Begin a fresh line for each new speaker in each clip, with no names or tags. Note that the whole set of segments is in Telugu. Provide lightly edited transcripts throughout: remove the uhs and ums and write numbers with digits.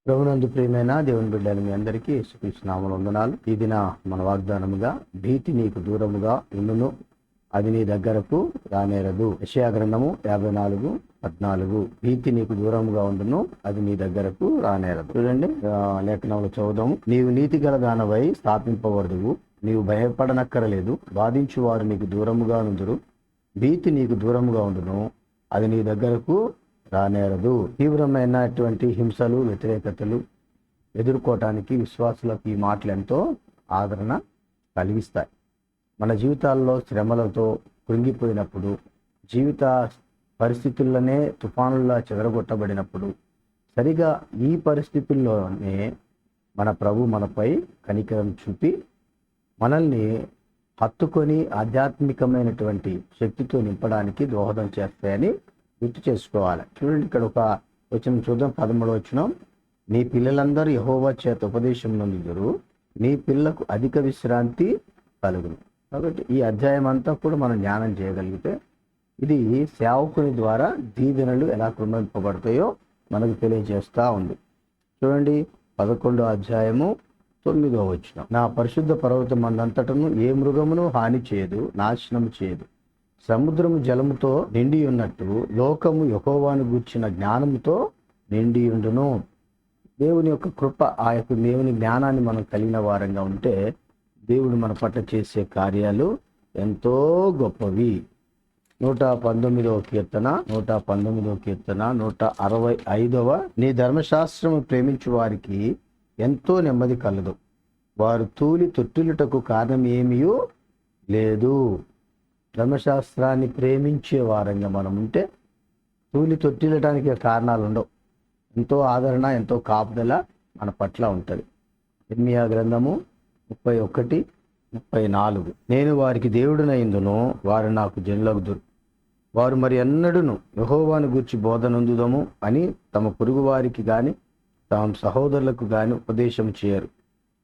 ప్రభునందు ప్రియమైన దేవుని బిడ్డలు మీ అందరికీ యేసుక్రీస్తు నామములో వందనాలు. ఈ దిన మన వాగ్దానముగా భీతి నీకు దూరముగా ఉండును, అది నీ దగ్గరకు రానేరదు. యెషయా గ్రంథము 54:14. భీతి నీకు దూరముగా ఉండును, అది నీ దగ్గరకు రానేరదు. చూడండి, లేఖనంలో చదువుదాము. నీవు నీతి గల దానవై స్థాపింపబడదువు, నీవు భయపడనక్కరలేదు. బాధించు వారు నీకు దూరముగా నుందురు, భీతి నీకు దూరముగా ఉండును, అది నీ దగ్గరకు రానేరదు. తీవ్రమైనటువంటి హింసలు, వ్యతిరేకతలు ఎదుర్కోవటానికి విశ్వాసులకు ఈ మాటలు ఎంతో ఆదరణ కలిగిస్తాయి. మన జీవితాల్లో శ్రమలతో కృంగిపోయినప్పుడు, జీవిత పరిస్థితుల్లోనే తుఫానుల్లా చెదరగొట్టబడినప్పుడు, సరిగా ఈ పరిస్థితుల్లోనే మన ప్రభు మనపై కనికరం చూపి మనల్ని హత్తుకొని ఆధ్యాత్మికమైనటువంటి శక్తితో నింపడానికి దోహదం చేస్తాయని గుర్తు చేసుకోవాలి. చూడండి, ఇక్కడ ఒక వచనం చూద్దాం. 13వ వచనం. నీ పిల్లలందరూ యెహోవా చేత ఉపదేశం నొందుదురు, నీ పిల్లకు అధిక విశ్రాంతి కలుగును. కాబట్టి ఈ అధ్యాయం అంతా కూడా మనం ధ్యానం చేయగలిగితే ఇది సేవకుని ద్వారా దీవెనలు ఎలా కృంభింపబడతాయో మనకు తెలియజేస్తూ ఉంది. చూడండి, 11వ అధ్యాయము 9వ వచనం. నా పరిశుద్ధ పర్వతం అందంతటను ఏ మృగమును హాని చేయదు, నాశనం చేయదు. సముద్రము జలముతో నిండి ఉన్నట్టు లోకము యెహోవాను గూర్చిన జ్ఞానముతో నిండి ఉండును. దేవుని యొక్క కృప, ఆ యొక్క దేవుని జ్ఞానాన్ని మనం కలిగిన వారంగా ఉంటే దేవుడు మన పట్ల చేసే కార్యాలు ఎంతో గొప్పవి. 119వ కీర్తన 165వ. నీ ధర్మశాస్త్రము ప్రేమించు వారికి ఎంతో నెమ్మది కలదు, వారు తూలి తొట్టిలుటకు కారణం ఏమీయూ లేదు. ధర్మశాస్త్రాన్ని ప్రేమించే వారంగా మనం ఉంటే తూలి తొట్టిల్లటానికి కారణాలు ఉండవు. ఎంతో ఆదరణ, ఎంతో కాపుదల మన పట్ల ఉంటుంది. ఇర్మీయా గ్రంథము 31:34. నేను వారికి దేవుడినైందును, వారు నాకు జనులగుదురు. వారు మరి ఎన్నడూను యెహోవాను గూర్చి బోధనందుదము అని తమ పొరుగు వారికి గాని తమ సహోదరులకు గాని ఉపదేశం చేయరు.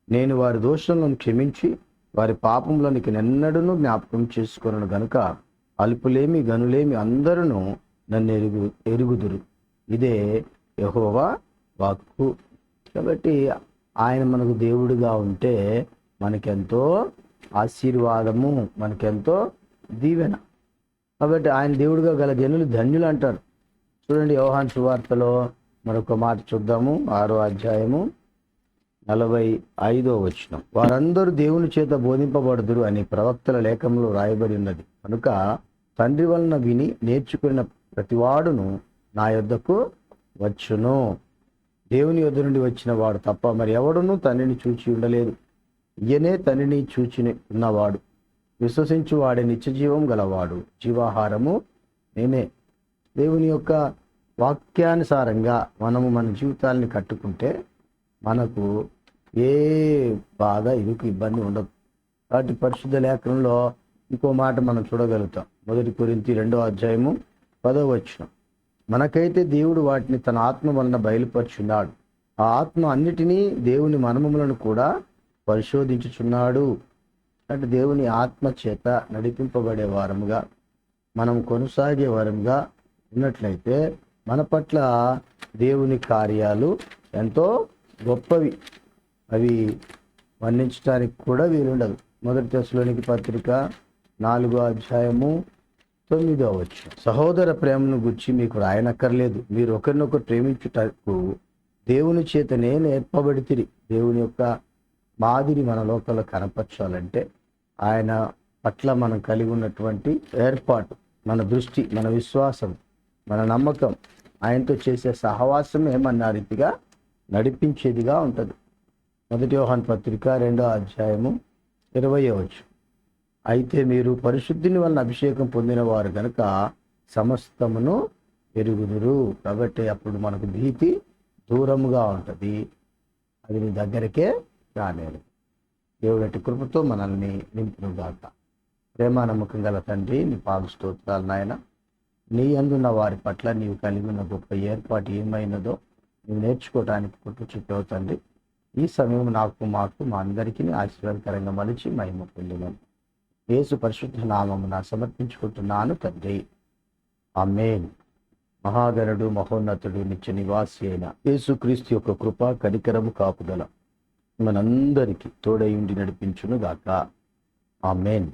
నేను వారి దోషములను క్షమించి వారి పాపములను ఎన్నడూను జ్ఞాపకం చేసుకొనను గనుక అల్పులేమి గనులేమి అందరూ నన్ను ఎరుగుదురు. ఇదే యెహోవా వాక్కు. కాబట్టి ఆయన మనకు దేవుడిగా ఉంటే మనకెంతో ఆశీర్వాదము, మనకెంతో దీవెన. కాబట్టి ఆయన దేవుడిగా గల జనులు ధన్యులు అంటారు. చూడండి, యోహాను సువార్తలో మరొక మాట చూద్దాము. 6వ అధ్యాయము 45వ వచనం. వారందరూ దేవుని చేత బోధింపబడుదురు అని ప్రవక్తల లేఖంలో రాయబడి ఉన్నది. కనుక తండ్రి వలన విని నేర్చుకున్న ప్రతివాడును నా యొద్దకు వచ్చును. దేవుని యొద్ద నుండి వచ్చిన వాడు తప్ప మరి ఎవడునూ తండ్రిని చూచి ఉండలేదు. ఈయనే తండ్రిని చూచి ఉన్నవాడు. విశ్వసించు వాడే నిత్యజీవం గలవాడు. జీవాహారము నేనే. దేవుని యొక్క వాక్యానుసారంగా మనము మన జీవితాలని కట్టుకుంటే మనకు ఏ బాధ, ఇరుకు, ఇబ్బంది ఉండదు. కాబట్టి పరిశుద్ధ లేఖనంలో ఇంకో మాట మనం చూడగలుగుతాం. 1 కొరింథీ 2వ అధ్యాయము 10వ వచనం. మనకైతే దేవుడు వాటిని తన ఆత్మ వలన బయలుపరుచున్నాడు. ఆ ఆత్మ అన్నిటినీ దేవుని మర్మములను కూడా పరిశోధించుచున్నాడు. అంటే దేవుని ఆత్మ చేత నడిపింపబడే వారముగా మనం కొనసాగే వారముగా ఉన్నట్లయితే మన పట్ల దేవుని కార్యాలు ఎంతో గొప్పవి. అవి వర్ణించడానికి కూడా వీలుండదు. 1 తెస్సలోనికీ పత్రిక 4వ అధ్యాయము 9వ వచనం. సహోదర ప్రేమను గురించి మీకు రాయనక్కర్లేదు, మీరు ఒకరినొకరు ప్రేమించుటకు దేవుని చేతనే నేర్పబడితిరి. దేవుని యొక్క మాదిరి మన లోకంలో కనపరచాలంటే ఆయన పట్ల మనం కలిగి ఉన్నటువంటి ఏర్పాటు, మన దృష్టి, మన విశ్వాసం, మన నమ్మకం, ఆయనతో చేసే సహవాసమే మన రీతిగా నడిపించేదిగా ఉంటుంది. 1 యోహాను పత్రిక 2వ అధ్యాయము 20వ వచనం. అయితే మీరు పరిశుద్ధిని వలన అభిషేకం పొందిన వారు గనుక సమస్తమును ఎరుగుదురు. కాబట్టి అప్పుడు మనకు భీతి దూరముగా ఉంటుంది, అది నీ దగ్గరకే రాలేదు. దేవుడి కృపతో మనల్ని నింపునుగాక. ప్రేమ నమ్మకం గల తండ్రి, నీ పాద స్తోత్రాలు నాయన. నీ అందున్న వారి పట్ల నీవు కలిగి ఉన్న గొప్ప ఏర్పాటు ఏమైనదో నువ్వు నేర్చుకోవడానికి పుట్టు చెప్పావు తండ్రి. ఈ సమయం నాకు, మాకు, మా అందరికీ ఆశీర్వాదకరంగా మలిచి మహిమ పొందును. యేసు పరిశుద్ధ నామమున సమర్పించుకుంటున్నాను తండ్రి. ఆమేన్. మహాగణుడు, మహోన్నతుడు, నిత్య నివాసి అయిన యేసుక్రీస్తు యొక్క కృప, కనికరము, కాపుదల మనందరికీ తోడై ఉండి నడిపించును గాక. ఆమేన్.